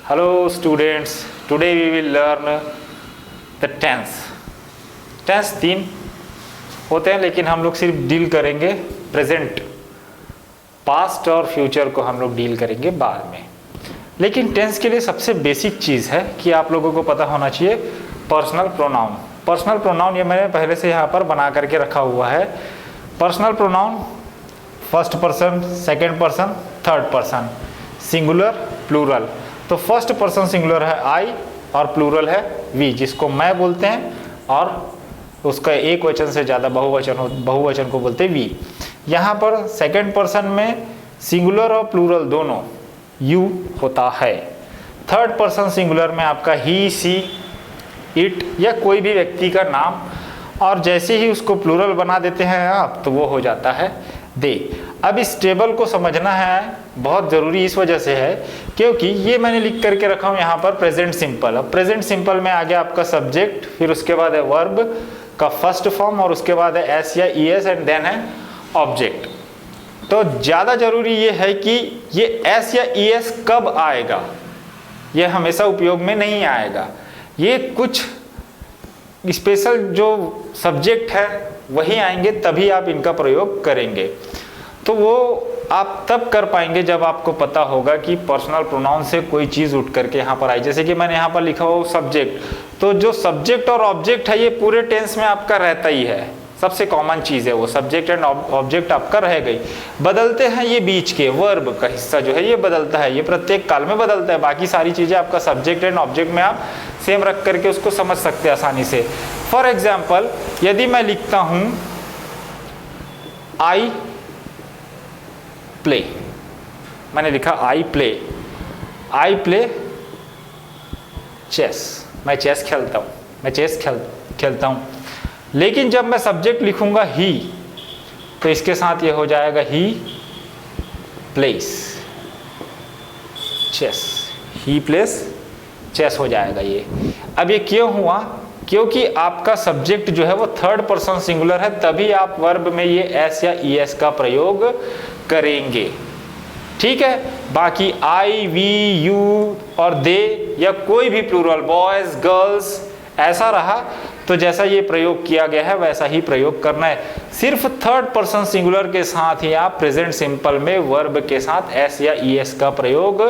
Hello students, today we will learn the tense. Tense 3 होते हैं लेकिन हम लोग सिर्फ डील करेंगे प्रेजेंट, पास्ट और फ्यूचर को हम लोग डील करेंगे बाद में। लेकिन टेंस के लिए सबसे बेसिक चीज़ है कि आप लोगों को पता होना चाहिए पर्सनल प्रोनाउन। पर्सनल प्रोनाउन ये मैंने पहले से यहाँ पर बना करके रखा हुआ है। Personal pronoun first person, second person, third person, singular, plural. तो फर्स्ट पर्सन सिंगुलर है आई और प्लूरल है वी, जिसको मैं बोलते हैं, और उसका एक वचन से ज़्यादा बहुवचन को बोलते हैं वी। यहाँ पर सेकेंड पर्सन में सिंगुलर और प्लूरल दोनों यू होता है। थर्ड पर्सन सिंगुलर में आपका ही, सी, इट या कोई भी व्यक्ति का नाम, और जैसे ही उसको प्लूरल बना देते हैं आप तो वो हो जाता है दे। अब इस टेबल को समझना है बहुत ज़रूरी इस वजह से है क्योंकि ये मैंने लिख करके रखा हूँ यहाँ पर प्रेजेंट सिंपल। अब प्रेजेंट सिंपल में आ गया आपका सब्जेक्ट, फिर उसके बाद है वर्ब का फर्स्ट फॉर्म, और उसके बाद है एस या ई एस, एंड देन है ऑब्जेक्ट। तो ज़्यादा ज़रूरी ये है कि ये एस या ई एस कब आएगा, ये हमेशा उपयोग में नहीं आएगा। ये कुछ स्पेशल जो सब्जेक्ट है वही आएंगे, तभी आप इनका प्रयोग करेंगे। तो वो आप तब कर पाएंगे जब आपको पता होगा कि पर्सनल प्रोनाउन से कोई चीज़ उठ करके यहाँ पर आई। जैसे कि मैंने यहाँ पर लिखा हो सब्जेक्ट, तो जो सब्जेक्ट और ऑब्जेक्ट है ये पूरे टेंस में आपका रहता ही है, सबसे कॉमन चीज़ है वो। सब्जेक्ट एंड ऑब्जेक्ट आपका रहेगा ही। बदलते हैं ये बीच के, वर्ब का हिस्सा जो है ये बदलता है, ये प्रत्येक काल में बदलता है। बाकी सारी चीज़ें आपका सब्जेक्ट एंड ऑब्जेक्ट में आप सेम रख करके उसको समझ सकते हैं आसानी से। फॉर एग्जाम्पल, यदि मैं लिखता हूँ आई प्ले, मैंने लिखा आई प्ले चेस, मैं चेस खेलता हूँ, मैं चेस खेलता हूँ। लेकिन जब मैं सब्जेक्ट लिखूंगा ही, तो इसके साथ ये हो जाएगा ही प्लेस चेस, ही प्लेस चेस हो जाएगा ये। अब ये क्यों हुआ? क्योंकि आपका सब्जेक्ट जो है वो थर्ड पर्सन सिंगुलर है, तभी आप वर्ब में ये एस या ई एस का प्रयोग करेंगे। ठीक है, बाकी आई, वी, यू और दे या कोई भी प्लूरल, बॉयज, गर्ल्स, ऐसा रहा तो जैसा ये प्रयोग किया गया है वैसा ही प्रयोग करना है। सिर्फ थर्ड पर्सन सिंगुलर के साथ ही आप प्रेजेंट सिंपल में वर्ब के साथ एस या ई एस का प्रयोग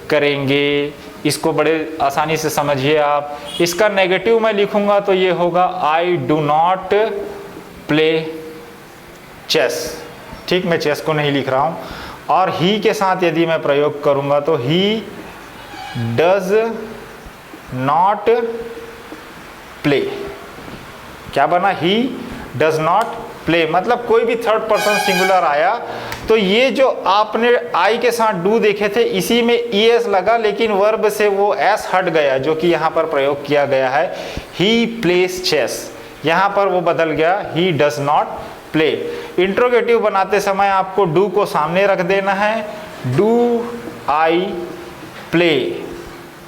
करेंगे। इसको बड़े आसानी से समझिए आप। इसका नेगेटिव मैं लिखूंगा तो ये होगा I do not play chess. ठीक, मैं चेस को नहीं लिख रहा हूं। और ही के साथ यदि मैं प्रयोग करूंगा तो ही डज नॉट प्ले। क्या बना? He does not play. मतलब कोई भी थर्ड पर्सन सिंगुलर आया तो ये जो आपने आई के साथ डू देखे थे इसी में ई एस लगा, लेकिन वर्ब से वो एस हट गया, जो कि यहाँ पर प्रयोग किया गया है ही प्लेस चेस। यहाँ पर वो बदल गया he does not play. Interrogative बनाते समय आपको डू को सामने रख देना है, डू आई प्ले,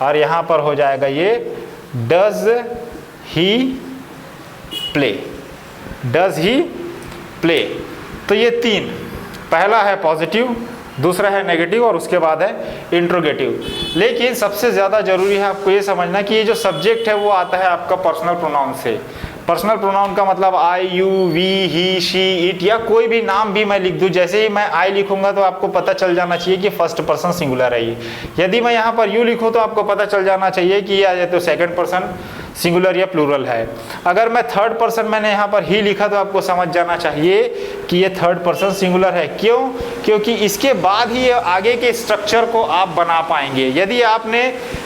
और यहाँ पर हो जाएगा ये does he play, does he play. तो ये तीन, पहला है पॉजिटिव, दूसरा है नेगेटिव, और उसके बाद है इंट्रोगेटिव। लेकिन सबसे ज़्यादा जरूरी है आपको ये समझना कि ये जो सब्जेक्ट है वो आता है आपका पर्सनल प्रोनाउन से। पर्सनल प्रोनाउन का मतलब I, you, we, he, she, it, या कोई भी नाम भी मैं लिख दूं। जैसे ही मैं आई लिखूंगा तो आपको पता चल जाना चाहिए कि फर्स्ट पर्सन सिंगुलर है ये। यदि मैं यहाँ पर यू लिखूं तो आपको पता चल जाना चाहिए कि ये तो सेकंड पर्सन सिंगुलर या प्लूरल है। अगर मैं थर्ड पर्सन मैंने यहाँ पर ही लिखा तो आपको समझ जाना चाहिए कि ये थर्ड पर्सन सिंगुलर है। क्यों? क्योंकि इसके बाद ही आगे के स्ट्रक्चर को आप बना पाएंगे। यदि आपने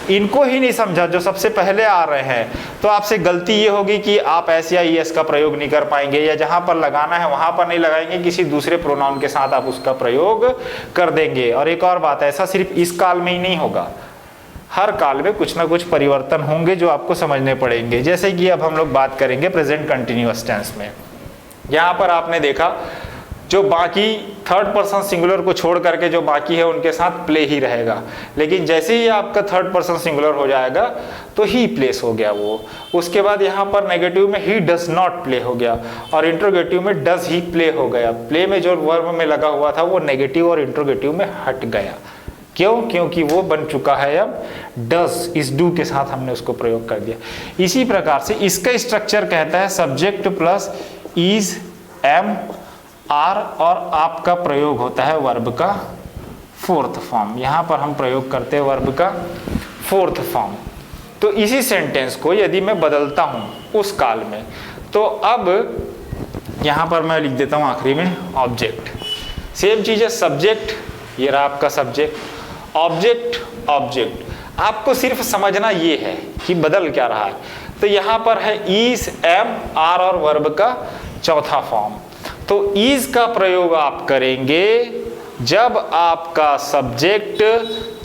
इनको ही नहीं समझा जो सबसे पहले आ रहे हैं, तो आपसे गलती ये होगी कि आप एस या ई एस का प्रयोग नहीं कर पाएंगे, या जहाँ पर लगाना है वहाँ पर नहीं लगाएंगे, किसी दूसरे प्रोनाउन के साथ आप उसका प्रयोग कर देंगे। और एक और बात, ऐसा सिर्फ इस काल में ही नहीं होगा, हर काल में कुछ ना कुछ परिवर्तन होंगे जो आपको समझने पड़ेंगे। जैसे कि अब हम लोग बात करेंगे प्रेजेंट कंटिन्यूअस टेंस में। यहाँ पर आपने देखा जो बाकी थर्ड पर्सन सिंगुलर को छोड़ करके जो बाकी है उनके साथ प्ले ही रहेगा, लेकिन जैसे ही आपका थर्ड पर्सन सिंगुलर हो जाएगा तो ही प्लेस हो गया वो। उसके बाद यहाँ पर नेगेटिव में ही डज नॉट प्ले हो गया, और इंट्रोगेटिव में डज ही प्ले हो गया। प्ले में जो वर्ब में लगा हुआ था वो नेगेटिव और इंट्रोगेटिव में हट गया। क्यों? क्योंकि वो बन चुका है अब डज, इस डू के साथ हमने उसको प्रयोग कर दिया। इसी प्रकार से इसका स्ट्रक्चर कहता है subject plus is, am, are और आपका प्रयोग होता है वर्ब का फोर्थ फॉर्म। यहां पर हम प्रयोग करते हैं वर्ब का फोर्थ फॉर्म। तो इसी सेंटेंस को यदि मैं बदलता हूं उस काल में, तो अब यहां पर मैं लिख देता हूं आखिरी में ऑब्जेक्ट। सेम चीज है, सब्जेक्ट, ये रहा आपका सब्जेक्ट, ऑब्जेक्ट, ऑब्जेक्ट। आपको सिर्फ समझना ये है कि बदल क्या रहा है। तो यहां पर है इज, एम, आर और वर्ब का चौथा फॉर्म। तो इज का प्रयोग आप करेंगे जब आपका सब्जेक्ट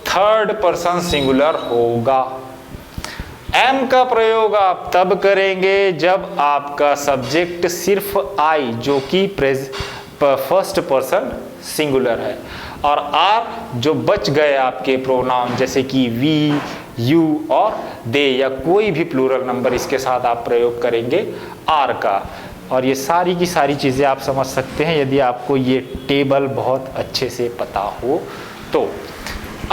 थर्ड पर्सन सिंगुलर होगा। एम का प्रयोग आप तब करेंगे जब आपका सब्जेक्ट सिर्फ आई, जो कि फर्स्ट पर्सन सिंगुलर है। और आर जो बच गए आपके प्रोनाउन जैसे कि वी, यू और दे या कोई भी प्लूरल नंबर, इसके साथ आप प्रयोग करेंगे आर का। और ये सारी की सारी चीज़ें आप समझ सकते हैं यदि आपको ये टेबल बहुत अच्छे से पता हो तो।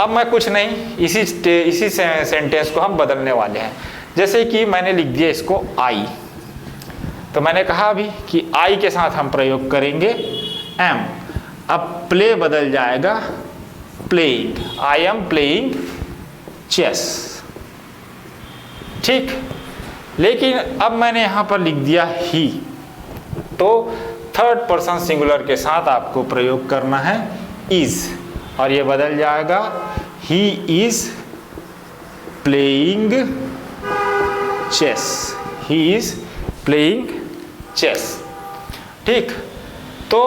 अब मैं कुछ नहीं, इसी सेंटेंस को हम बदलने वाले हैं। जैसे कि मैंने लिख दिया इसको आई, तो मैंने कहा अभी कि आई के साथ हम प्रयोग करेंगे एम। अब प्ले बदल जाएगा playing, I am playing chess, ठीक। लेकिन अब मैंने यहां पर लिख दिया ही, तो थर्ड पर्सन सिंगुलर के साथ आपको प्रयोग करना है इज, और ये बदल जाएगा he is playing chess, he is playing chess, ठीक। तो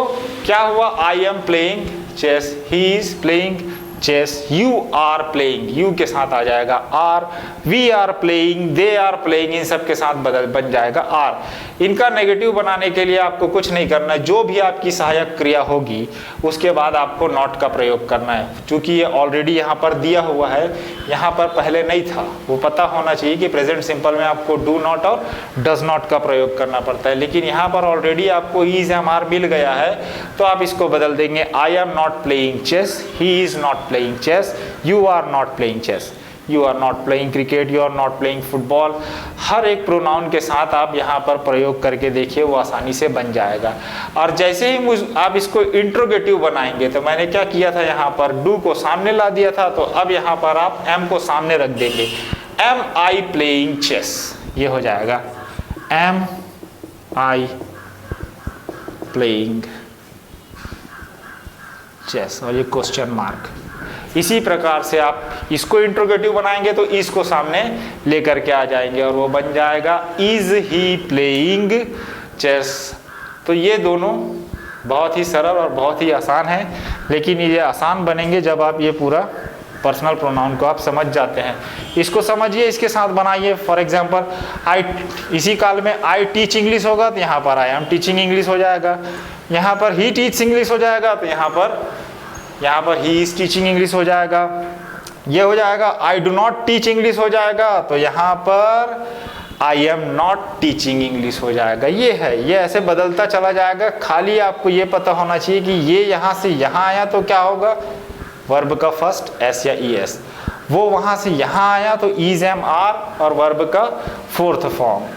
क्या हुआ, I am playing chess, he is playing chess, you are playing, you के साथ आ जाएगा are, we are playing, they are playing, इन सब के साथ बन जाएगा आर। इनका नेगेटिव बनाने के लिए आपको कुछ नहीं करना है, जो भी आपकी सहायक क्रिया होगी उसके बाद आपको नॉट का प्रयोग करना है। क्योंकि ये ऑलरेडी यहाँ पर दिया हुआ है, यहाँ पर पहले नहीं था, वो पता होना चाहिए कि प्रेजेंट सिंपल में आपको डू नॉट और डज नॉट का प्रयोग करना पड़ता है। लेकिन यहाँ पर ऑलरेडी आपको इज एम आर मिल गया है, तो आप इसको बदल देंगे I am not playing chess, he is not playing chess, you are not playing chess, you are not playing cricket, you are not playing football। हर एक प्रोनाउन के साथ आप यहाँ पर प्रयोग करके देखिए, वो आसानी से बन जाएगा। और जैसे ही आप इसको इंट्रोगेटिव बनाएंगे, तो मैंने क्या किया था, यहाँ पर डू को सामने ला दिया था, तो अब यहाँ पर आप एम को सामने रख देंगे, एम आई प्लेइंग चेस, ये हो जाएगा एम आई प्लेइंग चेस, और ये क्वेश्चन मार्क। इसी प्रकार से आप इसको इंट्रोगेटिव बनाएंगे तो इसको सामने लेकर के आ जाएंगे और वो बन जाएगा इज ही प्लेइंग चेस। तो ये दोनों बहुत ही सरल और बहुत ही आसान है, लेकिन ये आसान बनेंगे जब आप ये पूरा पर्सनल प्रोनाउन को आप समझ जाते हैं। इसको समझिए, इसके साथ बनाइए। फॉर एग्जांपल आई, इसी काल में आई टीच इंग्लिश होगा तो यहाँ पर आई एम टीचिंग इंग्लिश हो जाएगा, यहाँ पर ही टीच इंग्लिश हो जाएगा तो यहाँ पर ही इज टीचिंग इंग्लिश हो जाएगा, ये हो जाएगा आई डू नॉट टीच इंग्लिश हो जाएगा तो यहाँ पर आई एम नॉट टीचिंग इंग्लिश हो जाएगा। ये है, ये ऐसे बदलता चला जाएगा। खाली आपको ये पता होना चाहिए कि ये यहाँ से यहाँ आया तो क्या होगा, वर्ब का फर्स्ट एस या ई एस, वो वहाँ से यहाँ आया तो इज एम आर और वर्ब का फोर्थ फॉर्म।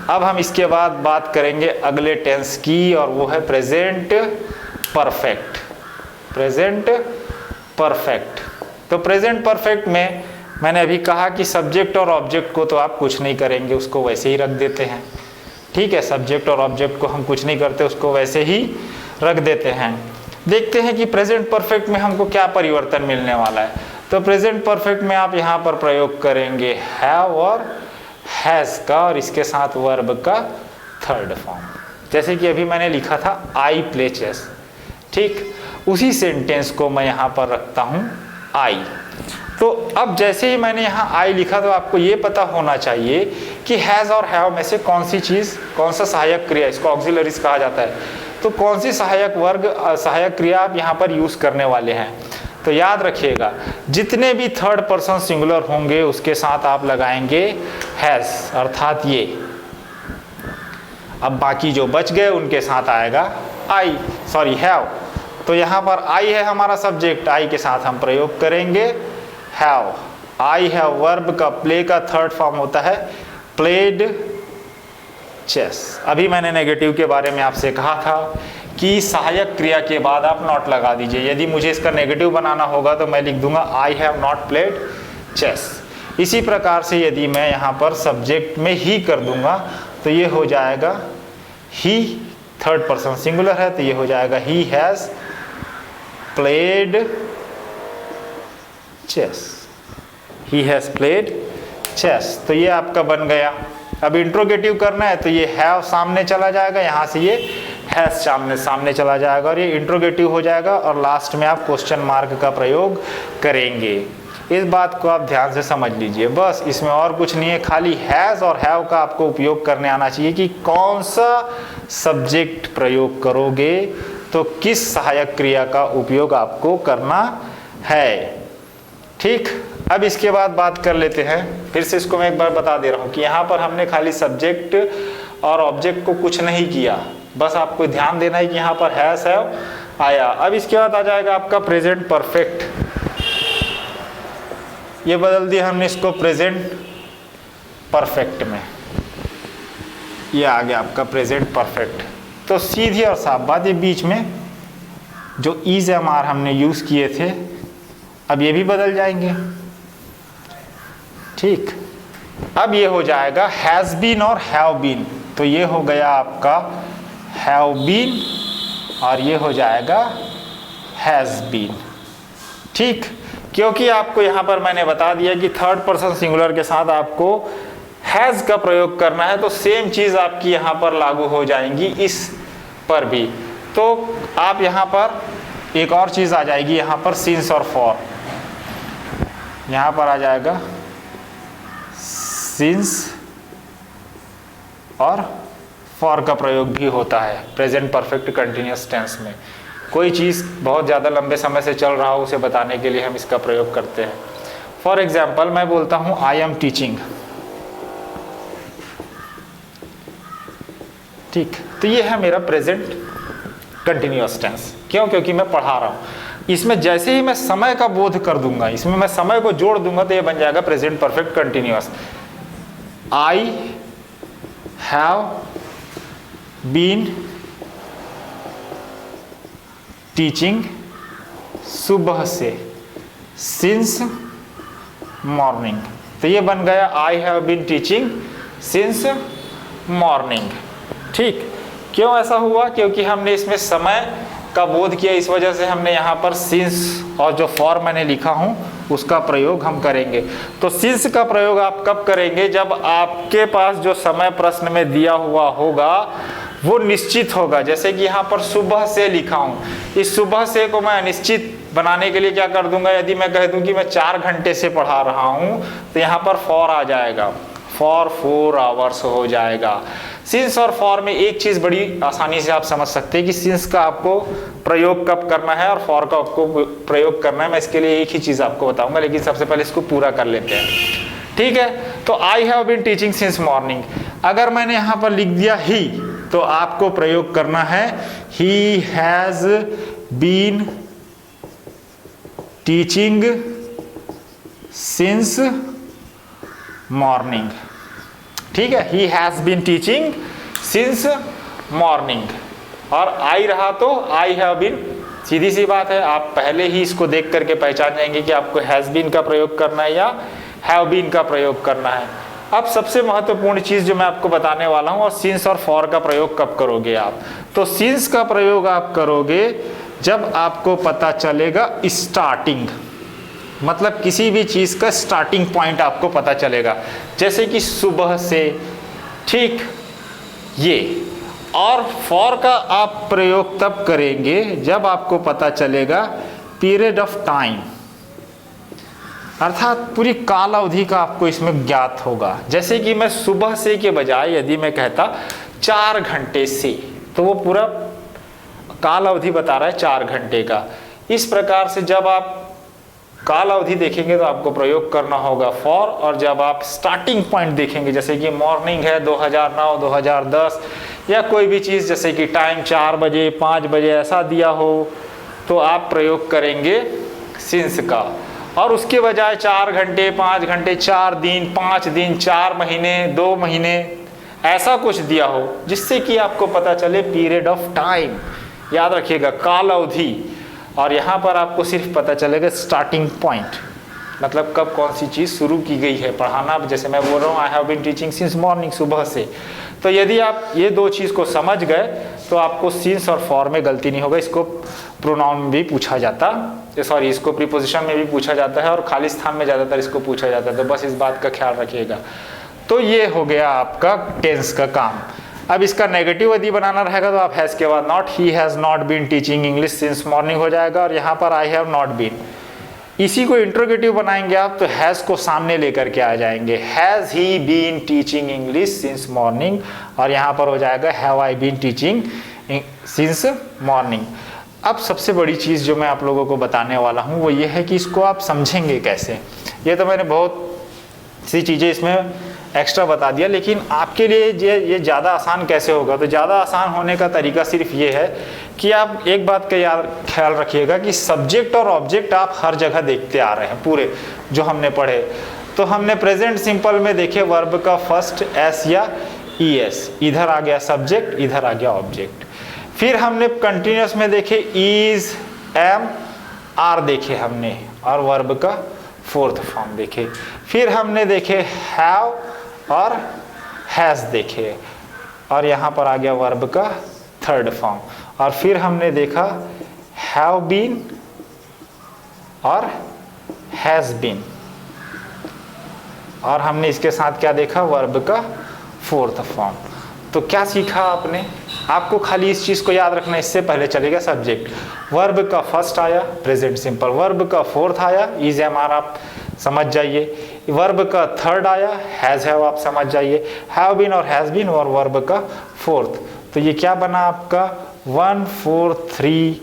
अब हम इसके बाद बात करेंगे अगले टेंस की, और वो है प्रेजेंट परफेक्ट। प्रेजेंट परफेक्ट, तो प्रेजेंट परफेक्ट में मैंने अभी कहा कि सब्जेक्ट और ऑब्जेक्ट को तो आप कुछ नहीं करेंगे, उसको वैसे ही रख देते हैं, ठीक है। सब्जेक्ट और ऑब्जेक्ट को हम कुछ नहीं करते, उसको वैसे ही रख देते हैं। देखते हैं कि प्रेजेंट परफेक्ट में हमको क्या परिवर्तन मिलने वाला है। तो प्रेजेंट परफेक्ट में आप यहाँ पर प्रयोग करेंगे हैव और हैज का, और इसके साथ वर्ब का थर्ड फॉर्म। जैसे कि अभी मैंने लिखा था आई प्ले चेस, ठीक, उसी सेंटेंस को मैं यहाँ पर रखता हूँ आई। तो अब जैसे ही मैंने यहाँ आई लिखा तो आपको ये पता होना चाहिए कि हैज और हैव में से कौन सी चीज़, कौन सा सहायक क्रिया, इसको ऑक्सिलरीज कहा जाता है, तो कौन सी सहायक क्रिया आप यहाँ पर यूज करने वाले हैं। तो याद रखिएगा, जितने भी थर्ड पर्सन सिंगुलर होंगे उसके साथ आप लगाएंगे हैज, अर्थात ये। अब बाकी जो बच गए उनके साथ आएगा हैव। तो यहाँ पर आई है हमारा सब्जेक्ट, आई के साथ हम प्रयोग करेंगे हैव। आई हैव वर्ब का प्ले का थर्ड फॉर्म होता है प्लेड चेस। अभी मैंने नेगेटिव के बारे में आपसे कहा था कि सहायक क्रिया के बाद आप नॉट लगा दीजिए। यदि मुझे इसका नेगेटिव बनाना होगा तो मैं लिख दूंगा I have not played chess. इसी प्रकार से यदि मैं यहाँ पर सब्जेक्ट में ही कर दूंगा तो ये हो जाएगा ही, थर्ड पर्सन सिंगुलर है तो ये हो जाएगा he has played chess. He has played chess. तो ये आपका बन गया। अब इंट्रोगेटिव करना है तो ये हैव सामने चला जाएगा, यहाँ से ये हैज सामने चला जाएगा और ये इंट्रोगेटिव हो जाएगा और लास्ट में आप क्वेश्चन मार्क का प्रयोग करेंगे। इस बात को आप ध्यान से समझ लीजिए, बस इसमें और कुछ नहीं है, खाली हैज और हैव का आपको उपयोग करने आना चाहिए कि कौन सा सब्जेक्ट प्रयोग करोगे तो किस सहायक क्रिया का उपयोग आपको करना है। ठीक, अब इसके बाद बात कर लेते हैं। फिर से इसको मैं एक बार बता दे रहा हूँ कि यहाँ पर हमने खाली सब्जेक्ट और ऑब्जेक्ट को कुछ नहीं किया, बस आपको ध्यान देना है कि यहाँ पर हैज हैव आया। अब इसके बाद आ जाएगा आपका प्रेजेंट परफेक्ट। ये बदल दिया हमने इसको प्रेजेंट परफेक्ट में, ये आ गया आपका प्रेजेंट परफेक्ट। तो सीधी और साफ बात, ये बीच में जो इज एम आर हमने यूज किए थे अब ये भी बदल जाएंगे। ठीक, अब ये हो जाएगा हैज बीन और हैव बीन, तो ये हो गया आपका हैव बीन और ये हो जाएगा हैज बीन। ठीक, क्योंकि आपको यहाँ पर मैंने बता दिया कि थर्ड पर्सन सिंगुलर के साथ आपको हैज का प्रयोग करना है, तो सेम चीज आपकी यहाँ पर लागू हो जाएंगी इस पर भी। तो आप यहाँ पर एक और चीज आ जाएगी, यहाँ पर सिंस और फॉर, यहाँ पर आ जाएगा सिंस और फॉर का प्रयोग भी होता है प्रेजेंट परफेक्ट कंटिन्यूअस टेंस में। कोई चीज़ बहुत ज़्यादा लंबे समय से चल रहा हो उसे बताने के लिए हम इसका प्रयोग करते हैं। फॉर एग्जाम्पल मैं बोलता हूँ आई एम टीचिंग। ठीक, तो ये है मेरा प्रेजेंट कंटिन्यूअस टेंस। क्यों? क्योंकि मैं पढ़ा रहा हूँ। इसमें जैसे ही मैं समय का बोध कर दूंगा, इसमें मैं समय को जोड़ दूंगा तो ये बन जाएगा present perfect continuous. I have been teaching सुबह से, सिंस मॉर्निंग। तो ये बन गया I have been teaching since morning. ठीक, क्यों ऐसा हुआ? क्योंकि हमने इसमें समय का बोध किया, इस वजह से हमने यहाँ पर सिंस और जो फॉर मैंने लिखा हूँ उसका प्रयोग हम करेंगे। तो सिंस का प्रयोग आप कब करेंगे? जब आपके पास जो समय प्रश्न में दिया हुआ होगा वो निश्चित होगा। जैसे कि यहाँ पर सुबह से लिखा हूँ, इस सुबह से को मैं अनिश्चित बनाने के लिए क्या कर दूंगा? यदि मैं कह दूं कि मैं 4 घंटे से पढ़ा रहा हूँ तो यहाँ पर फॉर आ जाएगा, फॉर 4 आवर्स हो जाएगा। सिंस और फॉर में एक चीज बड़ी आसानी से आप समझ सकते हैं कि सिंस का आपको प्रयोग कब करना है और फॉर का आपको प्रयोग करना है। मैं इसके लिए एक ही चीज आपको बताऊंगा, लेकिन सबसे पहले इसको पूरा कर लेते हैं। ठीक है, तो I have been teaching since morning. अगर मैंने यहाँ पर लिख दिया ही, तो आपको प्रयोग करना है he has been teaching since morning. ठीक है, he has been teaching since morning. और आई रहा तो आई हैव बीन, सीधी सी बात है, आप पहले ही इसको देख करके पहचान जाएंगे कि आपको हैज बीन का प्रयोग करना है या हैव बीन का प्रयोग करना है। अब सबसे महत्वपूर्ण चीज जो मैं आपको बताने वाला हूं, और सिंस और फॉर का प्रयोग कब करोगे आप? तो सिंस का प्रयोग आप करोगे जब आपको पता चलेगा स्टार्टिंग, मतलब किसी भी चीज का स्टार्टिंग पॉइंट आपको पता चलेगा, जैसे कि सुबह से। ठीक, ये। और फॉर का आप प्रयोग तब करेंगे जब आपको पता चलेगा पीरियड ऑफ टाइम, अर्थात पूरी काल अवधि का आपको इसमें ज्ञात होगा। जैसे कि मैं सुबह से के बजाय यदि मैं कहता 4 घंटे से, तो वो पूरा काल अवधि बता रहा है 4 घंटे का। इस प्रकार से जब आप काल अवधि देखेंगे तो आपको प्रयोग करना होगा फॉर, और जब आप स्टार्टिंग पॉइंट देखेंगे, जैसे कि मॉर्निंग है 2009, 2010 या कोई भी चीज़, जैसे कि टाइम 4 बजे 5 बजे ऐसा दिया हो, तो आप प्रयोग करेंगे सिंस का, और उसके बजाय 4 घंटे, 5 घंटे, 4 दिन, 5 दिन, 4 महीने, 2 महीने ऐसा कुछ दिया हो जिससे कि आपको पता चले पीरियड ऑफ टाइम, याद रखिएगा काल अवधि, और यहाँ पर आपको सिर्फ पता चलेगा स्टार्टिंग पॉइंट, मतलब कब कौन सी चीज़ शुरू की गई है पढ़ाना। जैसे मैं बोल रहा हूँ I have been teaching since morning, सुबह से। तो यदि आप ये 2 चीज़ को समझ गए तो आपको सिंस और फॉर में गलती नहीं होगा। इसको प्रोनाउन में भी पूछा जाता, सॉरी इसको प्रीपोजिशन में भी पूछा जाता है, और खाली स्थान में ज़्यादातर इसको पूछा जाता है, तो बस इस बात का ख्याल रखिएगा। तो ये हो गया आपका टेंस का काम। अब इसका नेगेटिव यदि बनाना रहेगा तो आप हैज़ के बाद not, he has not been teaching English since morning हो जाएगा, और यहाँ पर आई हैव नॉट बीन। इसी को इंट्रोगेटिव बनाएंगे आप तो हैज़ को सामने लेकर के आ जाएंगे, has he been teaching English since morning, और यहाँ पर हो जाएगा have I been teaching since morning. अब सबसे बड़ी चीज़ जो मैं आप लोगों को बताने वाला हूँ वो ये है कि इसको आप समझेंगे कैसे। ये तो मैंने बहुत सी चीज़ें इसमें एक्स्ट्रा बता दिया, लेकिन आपके लिए ये ज़्यादा आसान कैसे होगा। तो ज़्यादा आसान होने का तरीका सिर्फ ये है कि आप एक बात का याद ख्याल रखिएगा कि सब्जेक्ट और ऑब्जेक्ट आप हर जगह देखते आ रहे हैं पूरे जो हमने पढ़े। तो हमने प्रेजेंट सिंपल में देखे वर्ब का फर्स्ट एस या ई एस, इधर आ गया सब्जेक्ट, इधर आ गया ऑब्जेक्ट। फिर हमने कंटिन्यूस में देखे इज, एम, आर देखे हमने, और वर्ब का फोर्थ फॉर्म देखे। फिर हमने देखे हैव और हैज़ देखे, और यहाँ पर आ गया वर्ब का थर्ड फॉर्म। और फिर हमने देखा हैव बीन और हैज़ बीन, और हमने इसके साथ क्या देखा वर्ब का फोर्थ फॉर्म। तो क्या सीखा आपने? आपको खाली इस चीज़ को याद रखना। इससे पहले चलेगा सब्जेक्ट, वर्ब का फर्स्ट आया प्रेजेंट सिंपल, वर्ब का फोर्थ आया इज एम आर आप समझ जाइए, वर्ब का थर्ड आया हैज़ हैव आप समझ जाइए, हैव बीन और हैज़ बीन, और वर्ब का फोर्थ। तो ये क्या बना आपका 1 4 3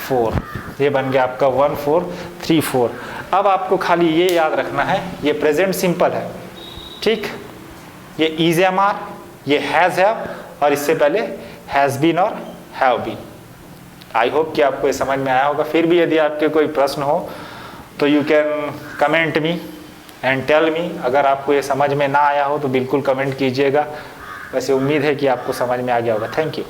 4, ये बन गया आपका 1 4 3 4। अब आपको खाली ये याद रखना है ये प्रेजेंट सिंपल है, ठीक, ये इज एम आर, ये हैज़ हैव, और इससे पहले हैज़ बीन और हैव बीन। आई होप कि आपको ये समझ में आया होगा। फिर भी यदि आपके कोई प्रश्न हो तो you can comment me and tell me. अगर आपको ये समझ में ना आया हो तो बिल्कुल कमेंट कीजिएगा। वैसे उम्मीद है कि आपको समझ में आ गया होगा। Thank you.